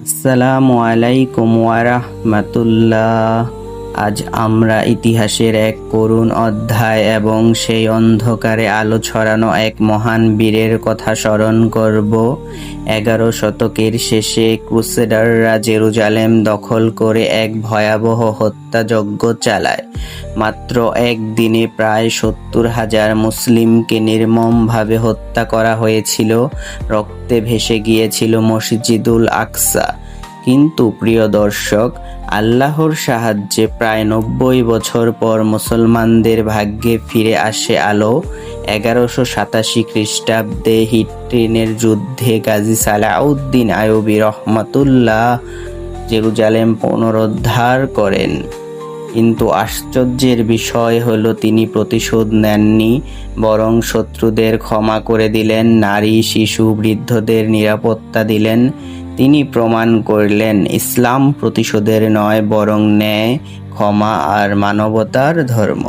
আসসালামু আলাইকুম ওয়ারাহমাতুল্লাহ। আজ আমরা ইতিহাসের এক করুণ অধ্যায় এবং সেই অন্ধকারে আলো ছড়ানো এক মহান বীরের কথা স্মরণ করব। 11 শতকের শেষে ক্রুসেডাররা জেরুজালেম দখল করে এক ভয়াবহ হত্যাযজ্ঞ চালায়। মাত্র একদিনে প্রায় 70,000 মুসলিমকে নির্মমভাবে হত্যা করা হয়েছিল। রক্তে ভেসে গিয়েছিল মসজিদুল আকসা। কিন্তু প্রিয় দর্শক, আল্লাহর সাহায্যে প্রায় 90 বছর পর মুসলমানদের ভাগ্যে ফিরে আসে আলো। 1187 খ্রিস্টাব্দে হিট্টিনের যুদ্ধে গাজী সালাউদ্দিন আইয়ুবী রহমাতুল্লাহ জেরুজালেম পুনরুদ্ধার করেন। কিন্তু আশ্চর্যের বিষয় হলো তিনি প্রতিশোধ নেননি, বরং শত্রুদের ক্ষমা করে দিলেন, নারী, শিশু, বৃদ্ধদের নিরাপত্তা দিলেন। তিনি প্রমাণ করলেন ইসলাম প্রতিশোধের নয়, বরং ন্যায়, ক্ষমা আর মানবতার ধর্ম।